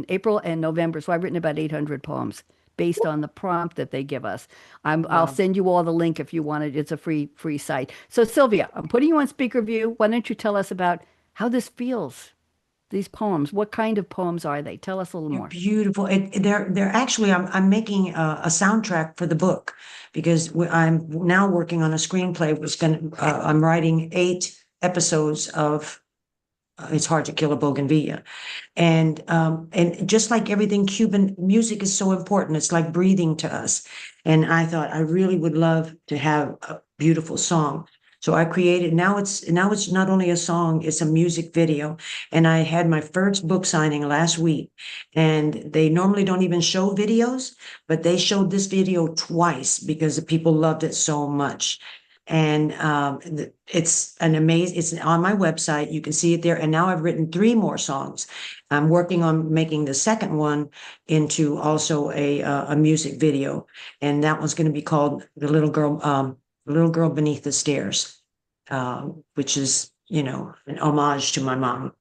April and November. So I've written about 800 poems based on the prompt that they give us. I'll send you all the link if you want it. It's a free site. So Sylvia, I'm putting you on speaker view. Why don't you tell us about how this feels? These poems, what kind of poems are they? Tell us a little more. Beautiful. They're actually, I'm making a soundtrack for the book because I'm now working on a screenplay. I'm writing 8 episodes of It's Hard to Kill a Bougainvillea. And just like everything, Cuban music is so important. It's like breathing to us. And I thought I really would love to have a beautiful song. So I created, now it's not only a song, it's a music video. And I had my first book signing last week, and they normally don't even show videos, but they showed this video twice because the people loved it so much. And it's on my website. You can see it there. And now I've written 3 more songs. I'm working on making the second one into also a music video. And that one's going to be called The Little Girl Beneath the Stairs, which is, an homage to my mom.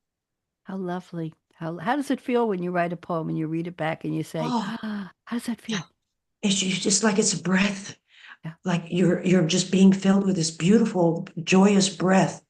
How lovely. How does it feel when you write a poem and you read it back and you say, Oh. how does that feel? It's just like it's a breath. Yeah. Like you're just being filled with this beautiful, joyous breath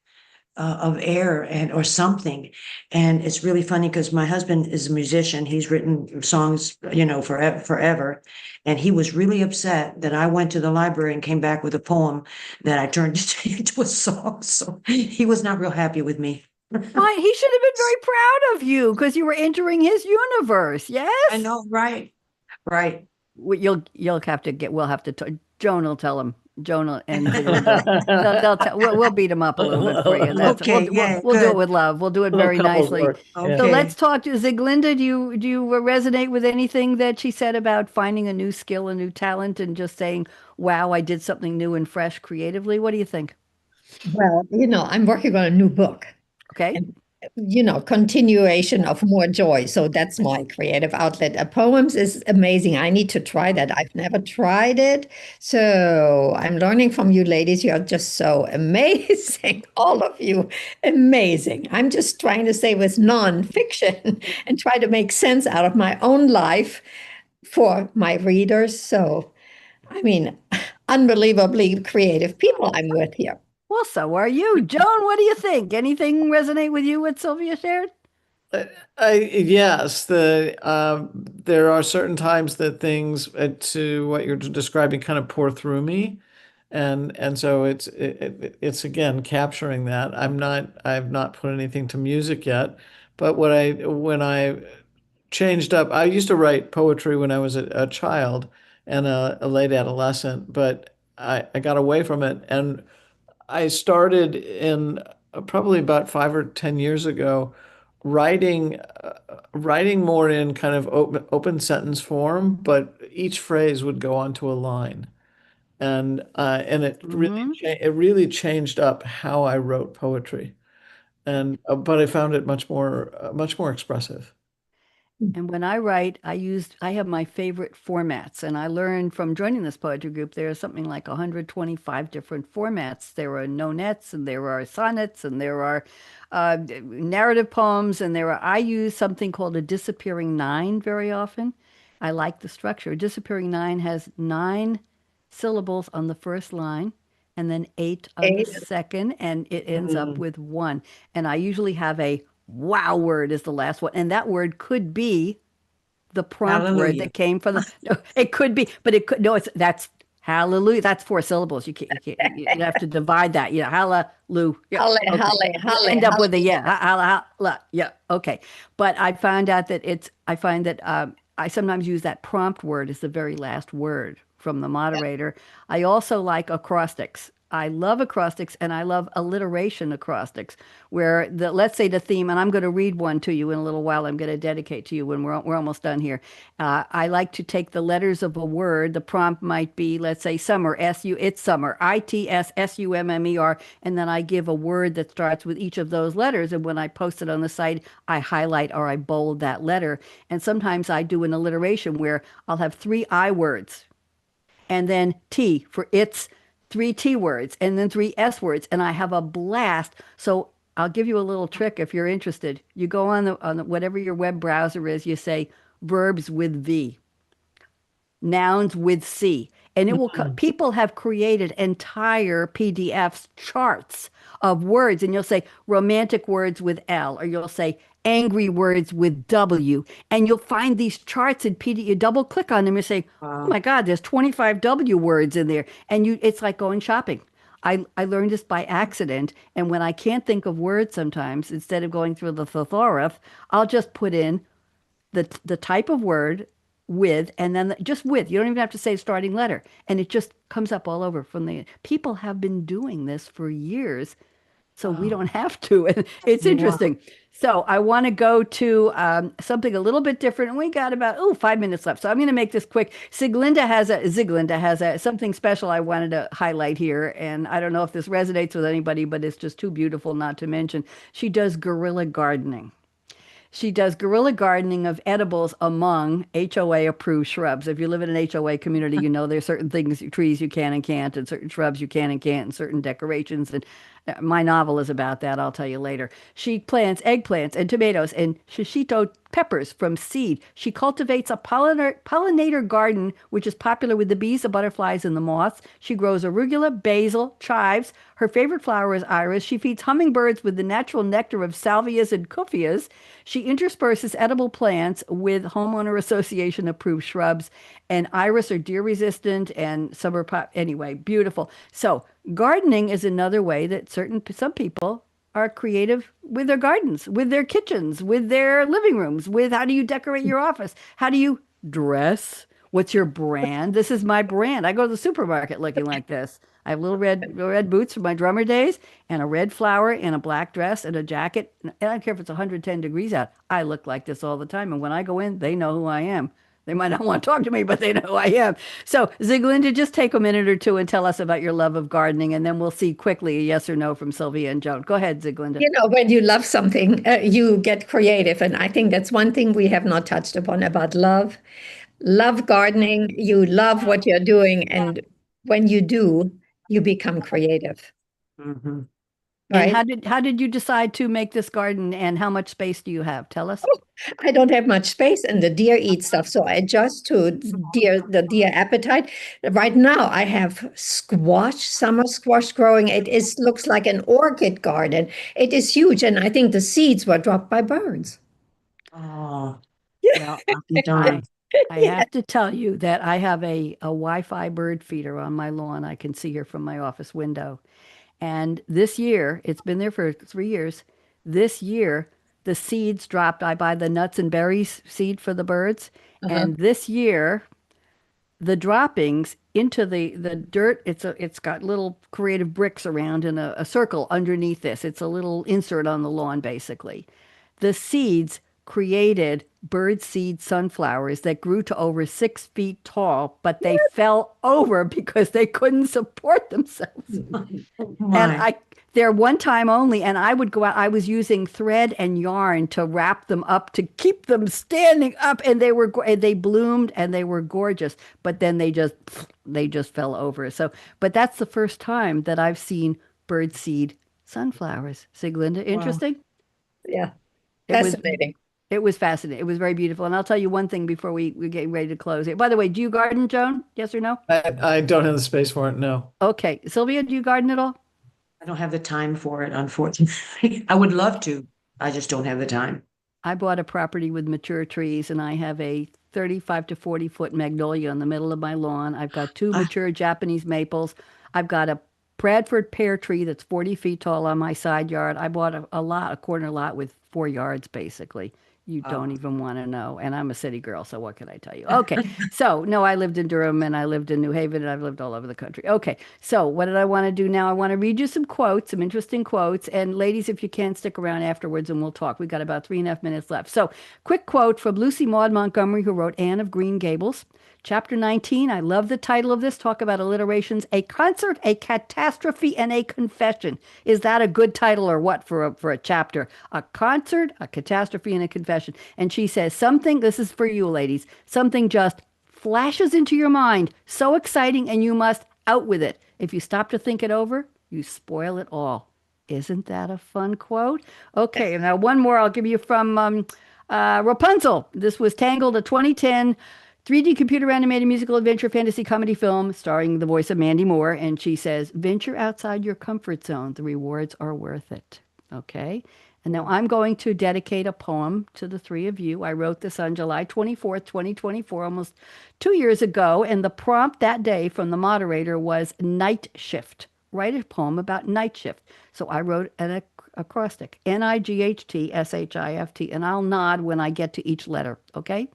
of air or something. And it's really funny because my husband is a musician. He's written songs, forever. And he was really upset that I went to the library and came back with a poem that I turned into a song. So he was not real happy with me. Why, he should have been very proud of you because you were entering his universe. I Yes? know, right, right. You'll have to get. We'll have to. Joan will tell him. And Sieglinde. They'll tell. We'll beat him up a little bit for you. That's Okay, yeah, we'll do it good. with love. We'll do it Little very couples nicely. work. Yeah. So Okay. let's talk to Sieglinde. Do you resonate with anything that she said about finding a new skill, a new talent, and just saying, "Wow, I did something new and fresh creatively"? What do you think? Well, I'm working on a new book. Okay. And, continuation of more joy. So that's my creative outlet. Poems is amazing. I need to try that. I've never tried it. So I'm learning from you ladies. You are just so amazing. All of you, amazing. I'm just trying to say with nonfiction and try to make sense out of my own life for my readers. So, I mean, unbelievably creative people I'm with here. Well, so are you, Joan. What do you think? Anything resonate with you? What Sylvia shared? Yes, there are certain times that things to what you're describing kind of pour through me, and so it's again capturing that. I've not put anything to music yet, but when I changed up, I used to write poetry when I was a child and a late adolescent, but I got away from it and I started in probably about 5 or 10 years ago, writing more in kind of open sentence form, but each phrase would go onto a line, and Hmm. it really changed up how I wrote poetry, and but I found it much more expressive. And when I write, I have my favorite formats. And I learned from joining this poetry group, there are something like 125 different formats. There are nonettes, and there are sonnets, and there are narrative poems, and I use something called a disappearing nine very often. I like the structure. A disappearing nine has 9 syllables on the first line and then 8 on the second, and it ends up Mm. with one. And I usually have a wow word is the last one. And that word could be the prompt word Hallelujah. that came from the, no, it could be, but it could, no, that's hallelujah. That's 4 syllables. You have to divide that. Hallelujah. Yeah. Halle, Okay. halle, You halle, end up with a halle. yeah. Yeah. Okay. But I find that I sometimes use that prompt word as the very last word from the moderator. I also like acrostics. I love acrostics and I love alliteration acrostics, where let's say the theme, and I'm going to read one to you in a little while. I'm going to dedicate to you when we're almost done here. I like to take the letters of a word. The prompt might be, let's say, summer, it's summer, ITSSUMMER, and then I give a word that starts with each of those letters. And when I post it on the site, I highlight or I bold that letter. And sometimes I do an alliteration where I'll have 3 I words and then T for it's, 3 T words and then 3 S words. And I have a blast. So I'll give you a little trick if you're interested. You go on whatever your web browser is, you say verbs with V, nouns with C. And people have created entire PDFs, charts of words. And you'll say romantic words with L, or you'll say angry words with W. And you'll find these charts in PDF. You double click on them and say, oh my God, there's 25 W words in there. And it's like going shopping. I learned this by accident. And when I can't think of words sometimes, instead of going through the thesaurus, I'll just put in the type of word with, and then just with. You don't even have to say starting letter, and it just comes up all over from the. People have been doing this for years, so we Wow. don't have to. And it's Wow. interesting. So I want to go to something a little bit different, and we got about 5 minutes left. So I'm going to make this quick. Sieglinde has a something special I wanted to highlight here, and I don't know if this resonates with anybody, but it's just too beautiful not to mention. She does guerrilla gardening. She does guerrilla gardening of edibles among HOA approved shrubs. If you live in an HOA community, you know there's certain things, trees you can and can't, and certain shrubs you can and can't, and certain decorations. And my novel is about that. I'll tell you later. She plants eggplants and tomatoes and shishito peppers from seed. She cultivates a pollinator garden, which is popular with the bees, the butterflies, and the moths. She grows arugula, basil, chives. Her favorite flower is iris. She feeds hummingbirds with the natural nectar of salvias and cupheas. She intersperses edible plants with homeowner association approved shrubs, and iris are deer resistant and summer pop. Anyway, beautiful. So gardening is another way that some people are creative with their gardens, with their kitchens, with their living rooms, with how do you decorate your office? How do you dress? What's your brand? This is my brand. I go to the supermarket looking like this. I have little red boots from my drummer days and a red flower and a black dress and a jacket. And I don't care if it's 110 degrees out. I look like this all the time. And when I go in, they know who I am. They might not want to talk to me, but they know who I am. So, Sieglinde, just take a minute or two and tell us about your love of gardening, and then we'll see quickly a yes or no from Sylvia and Joan. Go ahead, Sieglinde. When you love something, you get creative. And I think that's one thing we have not touched upon about love. Love gardening, you love what you're doing. And when you do, you become creative, Mhm. And right? how did you decide to make this garden, and how much space do you have? Tell us. I don't have much space and the deer eat stuff, so I adjust to the deer appetite. Right now I have squash, summer squash growing. It is looks like an orchid garden. It is huge, and I think the seeds were dropped by birds. Oh, Well, lucky I darn. I have to tell you that I have a Wi-Fi bird feeder on my lawn. I can see her from my office window. And this year, it's been there for 3 years. This year, the seeds dropped. I buy the nuts and berries seed for the birds. Uh-huh. And this year, the droppings into the dirt, it's got little creative bricks around in a circle underneath this. It's a little insert on the lawn, basically. The seeds created bird seed sunflowers that grew to over 6 feet tall, but they fell over because they couldn't support themselves. And My, they're one time only, and I would go out. I was using thread and yarn to wrap them up to keep them standing up, and they bloomed and they were gorgeous. But then they just fell over. So, but that's the first time that I've seen birdseed sunflowers. Sieglinde, wow. interesting. Yeah, It was fascinating. it was fascinating. It was very beautiful. And I'll tell you one thing before we get ready to close it. By the way, do you garden, Joan? Yes or no? I don't have the space for it, no. Okay, Sylvia, do you garden at all? I don't have the time for it, unfortunately. I would love to. I just don't have the time. I bought a property with mature trees, and I have a 35 to 40-foot magnolia in the middle of my lawn. I've got two Ah, mature Japanese maples. I've got a Bradford pear tree that's 40 feet tall on my side yard. I bought a corner lot with 4 yards, basically. You don't oh. even want to know. And I'm a city girl, so what can I tell you? Okay. So, no, I lived in Durham and I lived in New Haven and I've lived all over the country. Okay. So, what did I want to do now? I want to read you some quotes, some interesting quotes. And ladies, if you can, stick around afterwards and we'll talk. We've got about 3.5 minutes left. So, quick quote from Lucy Maud Montgomery, who wrote Anne of Green Gables. Chapter 19, I love the title of this. Talk about alliterations. A concert, a catastrophe, and a confession. Is that a good title or what for a chapter? A concert, a catastrophe, and a confession. And she says, something, this is for you ladies, something just flashes into your mind, so exciting, and you must out with it. If you stop to think it over, you spoil it all. Isn't that a fun quote? Okay, now one more I'll give you from Rapunzel. This was Tangled, a 2010 3D computer animated musical adventure fantasy comedy film starring the voice of Mandy Moore. And she says, venture outside your comfort zone. The rewards are worth it. Okay. And now I'm going to dedicate a poem to the three of you. I wrote this on July 24th, 2024, almost 2 years ago. And the prompt that day from the moderator was night shift. Write a poem about night shift. So I wrote an acrostic, NIGHTSHIFT, and I'll nod when I get to each letter. Okay.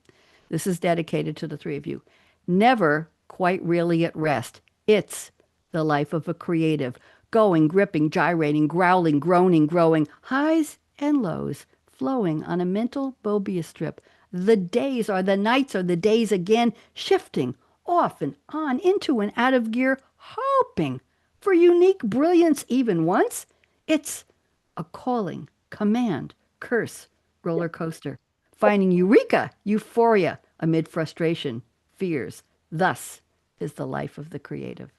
This is dedicated to the three of you. Never quite really at rest. It's the life of a creative. Going, gripping, gyrating, growling, groaning, growing, highs and lows, flowing on a mental Mobius strip. The days are the nights are the days again, shifting off and on, into and out of gear, hoping for unique brilliance even once. It's a calling, command, curse, roller coaster. Finding eureka, euphoria amid frustration, fears. Thus is the life of the creative.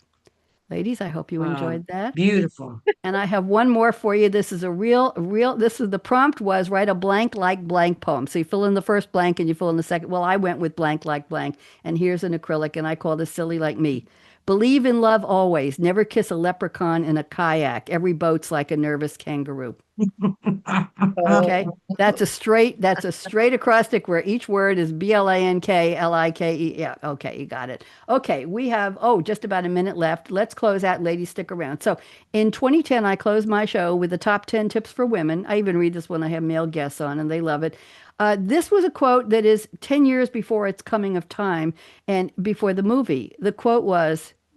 Ladies, I hope you Wow. enjoyed that. Beautiful. And I have one more for you. This is the prompt was write a blank like blank poem. So you fill in the first blank and you fill in the second. Well, I went with blank like blank. And here's an acrylic, and I call this Silly Like Me. Believe in love always. Never kiss a leprechaun in a kayak. Every boat's like a nervous kangaroo. Okay, that's a straight acrostic where each word is BLANKLIKE. Yeah, okay, you got it. Okay, we have just about a minute left. Let's close out. Ladies, stick around. So, in 2010, I closed my show with the top 10 tips for women. I even read this when I have male guests on, and they love it. This was a quote that is 10 years before its coming of time and before the movie.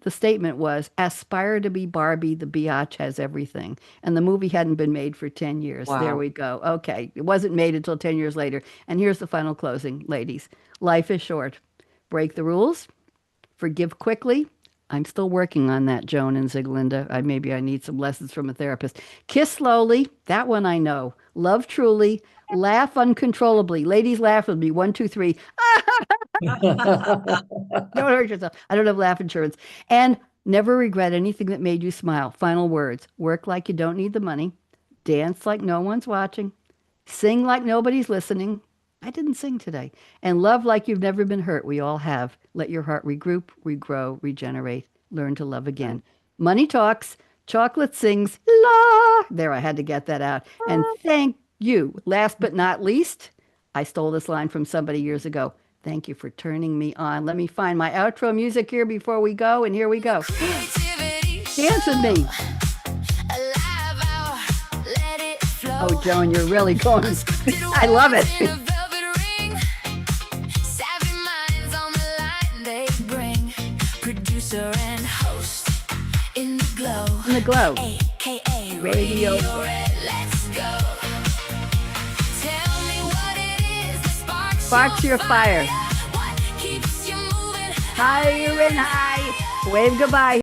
The statement was, aspire to be Barbie, the biatch has everything. And the movie hadn't been made for 10 years. There Wow. we go. Okay. It wasn't made until 10 years later. And here's the final closing, ladies. Life is short. Break the rules. Forgive quickly. I'm still working on that, Joan and Sieglinde. Maybe I need some lessons from a therapist. Kiss slowly. That one I know. Love truly. Laugh uncontrollably. Ladies, laugh with me. One, two, three. Don't hurt yourself. I don't have laugh insurance. And never regret anything that made you smile. Final words. Work like you don't need the money. Dance like no one's watching. Sing like nobody's listening. I didn't sing today. And love like you've never been hurt. We all have. Let your heart regroup, regrow, regenerate. Learn to love again. Money talks. Chocolate sings. La. There, I had to get that out. And thank you. Last but not least, I stole this line from somebody years ago. Thank you for turning me on. Let me find my outro music here before we go. And here we go. Creativity Dance with me. alive hour, let it flow. Oh, Joan, you're really going. Unscripted I love words it. in a velvet ring. Savvy minds on the line they bring. Producer and host in the glow. In the glow. AKA Radio. Radio Red. Let's go. Tell me what it is that Sparks your fire. What keeps you moving Higher and high. Wave goodbye.